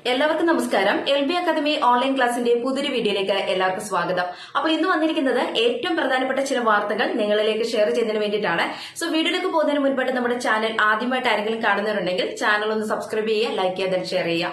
എല്ലാവർക്കും നമസ്കാരം. LB academy online ക്ലാസിന്റെ പുതിയൊരു വീഡിയോയിലേക്ക് എല്ലാവർക്കും സ്വാഗതം. അപ്പോൾ ഇന്ന് വന്നിരിക്കുന്നത് ഏറ്റവും പ്രധാനപ്പെട്ട ചില വാർത്തകൾ നിങ്ങളിലേക്ക് ഷെയർ ചെയ്യുന്നതിന് വേണ്ടിയിട്ടാണ്. സോ വീഡിയോയിലേക്ക് പോകുന്നതിന് മുൻപായിട്ട് നമ്മുടെ ചാനൽ ആദ്യമായിട്ട് ആരെങ്കിലും കാണുന്നവരുണ്ടെങ്കിൽ ചാനൽ ഒന്ന് സബ്സ്ക്രൈബ് ചെയ്യുക, ലൈക്ക് ചെയ്യുക, then ഷെയർ ചെയ്യുക.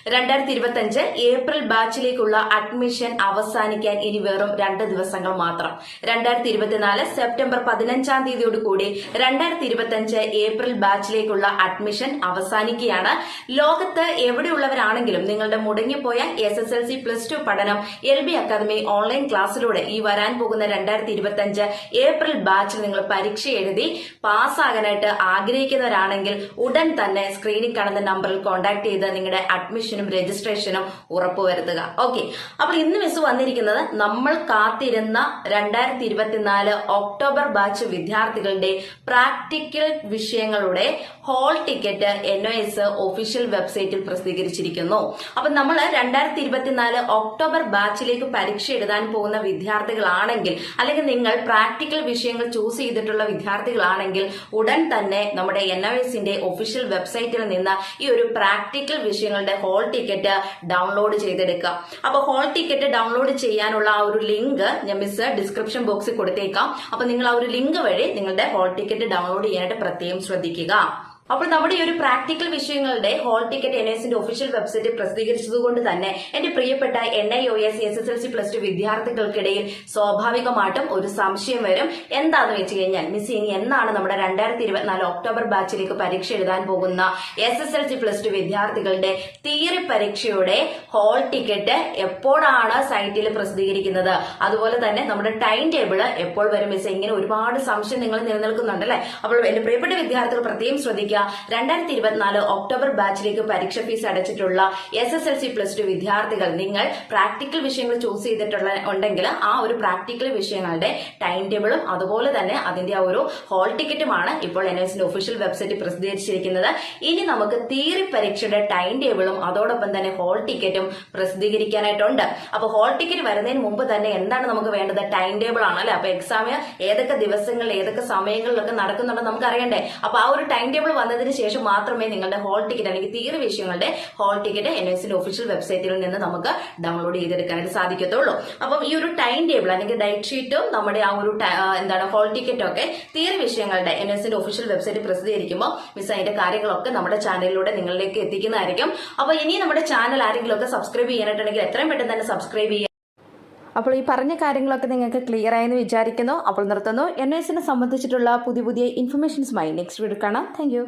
2025 ഏപ്രിൽ ബാച്ചിലേക്കുള്ള അഡ്മിഷൻ അവസാനിക്കാൻ ഇനി വെറും 2 ദിവസങ്ങൾ മാത്രം. 2024 സെപ്റ്റംബർ 15-ാം തീയതിയോടുകൂടി 2025 ഏപ്രിൽ ബാച്ചിലേക്കുള്ള അഡ്മിഷൻ അവസാനിക്കുകയാണ്. ലോകത്ത് എവിടെയുള്ളവരാണ് നിങ്ങളുടെ മുടങ്ങിപ്പോയ SSLC +2 പഠനം LB അക്കാദമി ഓൺലൈൻ ക്ലാസ്സിലൂടെ ഈ വരാൻ പോകുന്ന 2025 ഏപ്രിൽ ബാച്ചിൽ നിങ്ങൾ പരീക്ഷ എഴുതി പാസ്സാകാനായിട്ട് ആഗ്രഹിക്കുന്നവരാണെങ്കിൽ ഉടൻ തന്നെ സ്ക്രീനിൽ കാണുന്ന നമ്പറിൽ കോൺടാക്ട് ചെയ്ത് നിങ്ങളുടെ അഡ്മിഷനും രജിസ്ട്രേഷനും ഉറപ്പുവരുത്തുക. ഓക്കെ, അപ്പോൾ ഇന്ന് മിസ് വന്നിരിക്കുന്നത് നമ്മൾ കാത്തിരുന്ന 2024 ഒക്ടോബർ ബാച്ച് വിദ്യാർത്ഥികളുടെ പ്രാക്ടിക്കൽ വിഷയങ്ങളുടെ ഹോൾ ടിക്കറ്റ് NOS ഒഫീഷ്യൽ വെബ്സൈറ്റിൽ പ്രസിദ്ധീകരിച്ചിരിക്കുന്നു. അപ്പൊ നമ്മൾ 2024 ഒക്ടോബർ ബാച്ചിലേക്ക് പരീക്ഷ എഴുതാൻ പോകുന്ന വിദ്യാർത്ഥികളാണെങ്കിൽ, അല്ലെങ്കിൽ നിങ്ങൾ പ്രാക്ടിക്കൽ വിഷയങ്ങൾ ചൂസ് ചെയ്തിട്ടുള്ള വിദ്യാർത്ഥികളാണെങ്കിൽ ഉടൻ തന്നെ നമ്മുടെ NOSന്റെ ഒഫീഷ്യൽ വെബ്സൈറ്റിൽ നിന്ന് ഈ ഒരു പ്രാക്ടിക്കൽ വിഷയങ്ങളുടെ ഹോൾ ടിക്കറ്റ് ഡൗൺലോഡ് ചെയ്തെടുക്കുക. അപ്പൊ ഹോൾ ടിക്കറ്റ് ഡൗൺലോഡ് ചെയ്യാനുള്ള ആ ഒരു ലിങ്ക് ഞാൻ മിസ് ഡിസ്ക്രിപ്ഷൻ ബോക്സിൽ കൊടുത്തേക്കാം. അപ്പൊ നിങ്ങൾ ആ ഒരു ലിങ്ക് വഴി നിങ്ങളുടെ ഹോൾ ടിക്കറ്റ് ഡൗൺലോഡ് ചെയ്യാനായിട്ട് പ്രത്യേകം ശ്രദ്ധിക്കുക. അപ്പോൾ നമ്മുടെ ഈ ഒരു പ്രാക്ടിക്കൽ വിഷയങ്ങളുടെ ഹോൾ ടിക്കറ്റ് NOSന്റെ ഒഫീഷ്യൽ വെബ്സൈറ്റിൽ പ്രസിദ്ധീകരിച്ചതുകൊണ്ട് തന്നെ എന്റെ പ്രിയപ്പെട്ട NIOS SSLC +2 വിദ്യാർത്ഥികൾക്കിടയിൽ സ്വാഭാവികമായിട്ടും ഒരു സംശയം വരും. എന്താന്ന് വെച്ച് കഴിഞ്ഞാൽ മിസ് ഇനി എന്നാണ് നമ്മുടെ 2024 ഒക്ടോബർ ബാച്ചിലേക്ക് പരീക്ഷ എഴുതാൻ പോകുന്ന SSLC +2 വിദ്യാർത്ഥികളുടെ തിയറി പരീക്ഷയുടെ ഹോൾ ടിക്കറ്റ് എപ്പോഴാണ് സൈറ്റിൽ പ്രസിദ്ധീകരിക്കുന്നത്, അതുപോലെ തന്നെ നമ്മുടെ ടൈം ടേബിൾ എപ്പോൾ വരും മിസ്, ഇങ്ങനെ ഒരുപാട് സംശയം നിങ്ങൾ നിലനിൽക്കുന്നുണ്ടല്ലേ. അപ്പോൾ എന്റെ പ്രിയപ്പെട്ട വിദ്യാർത്ഥികൾ പ്രത്യേകം ശ്രദ്ധിക്കുക. 2024 ഒക്ടോബർ ബാച്ചിലേക്ക് പരീക്ഷ ഫീസ് അടച്ചിട്ടുള്ള SSLC +2 വിദ്യാർത്ഥികൾ നിങ്ങൾ പ്രാക്ടിക്കൽ വിഷയങ്ങൾ ചൂസ് ചെയ്തിട്ടുള്ള ഉണ്ടെങ്കിൽ ആ ഒരു പ്രാക്ടിക്കൽ വിഷയങ്ങളുടെ ടൈം ടേബിളും അതുപോലെ തന്നെ അതിന്റെ ആ ഒരു ഹോൾ ടിക്കറ്റുമാണ് ഇപ്പോൾ NOSന്റെ ഒഫീഷ്യൽ വെബ്സൈറ്റിൽ പ്രസിദ്ധീകരിച്ചിരിക്കുന്നത്. ഇനി നമുക്ക് തിയറി പരീക്ഷയുടെ ടൈം ടേബിളും അതോടൊപ്പം തന്നെ ഹോൾ ടിക്കറ്റും പ്രസിദ്ധീകരിക്കാനായിട്ടുണ്ട്. അപ്പൊ ഹോൾ ടിക്കറ്റ് വരുന്നതിന് മുമ്പ് തന്നെ എന്താണ് നമുക്ക് വേണ്ടത്? ടൈം ടേബിൾ ആണല്ലേ. അപ്പൊ എക്സാം ഏതൊക്കെ ദിവസങ്ങളിൽ ഏതൊക്കെ സമയങ്ങളിലൊക്കെ നടക്കുന്നുണ്ടെന്ന് നമുക്ക് അറിയണ്ടേ. അപ്പൊ ആ ഒരു ടൈം ടേബിൾ വന്നതിന് ശേഷം മാത്രമേ നിങ്ങളുടെ ഹോൾ ടിക്കറ്റ് അല്ലെങ്കിൽ തിയറി വിഷയങ്ങളുടെ ഹോൾ ടിക്കറ്റ് NOSന്റെ ഒഫീഷ്യൽ വെബ്സൈറ്റിൽ നിന്ന് നമുക്ക് ഡൗൺലോഡ് ചെയ്തെടുക്കാനായിട്ട് സാധിക്കത്തുള്ളൂ. അപ്പം ഈ ഒരു ടൈം ടേബിൾ അല്ലെങ്കിൽ ഡയറ്റ് ഷീറ്റും നമ്മുടെ ആ ഒരു ഹോൾ ടിക്കറ്റും ഒക്കെ തിയറി വിഷയങ്ങളുടെ NOSന്റെ ഒഫീഷ്യൽ വെബ്സൈറ്റിൽ പ്രസിദ്ധീകരിക്കുമ്പോൾ മിസ് അതിന്റെ കാര്യങ്ങളൊക്കെ നമ്മുടെ ചാനലിലൂടെ നിങ്ങളിലേക്ക് എത്തിക്കുന്നതായിരിക്കും. അപ്പൊ ഇനി നമ്മുടെ ചാനൽ ആരെങ്കിലും ഒക്കെ സബ്സ്ക്രൈബ് ചെയ്യാനായിട്ടുണ്ടെങ്കിൽ എത്രയും പെട്ടെന്ന് തന്നെ സബ്സ്ക്രൈബ് ചെയ്യുക. അപ്പോൾ ഈ പറഞ്ഞ കാര്യങ്ങളൊക്കെ നിങ്ങൾക്ക് ക്ലിയർ ആയെന്ന് വിചാരിക്കുന്നു. അപ്പോൾ നിർത്തുന്നു. NOSനെ സംബന്ധിച്ചിട്ടുള്ള പുതിയ ഇൻഫർമേഷൻസുമായി നെക്സ്റ്റ് വീഡിയോ കാണാം. താങ്ക്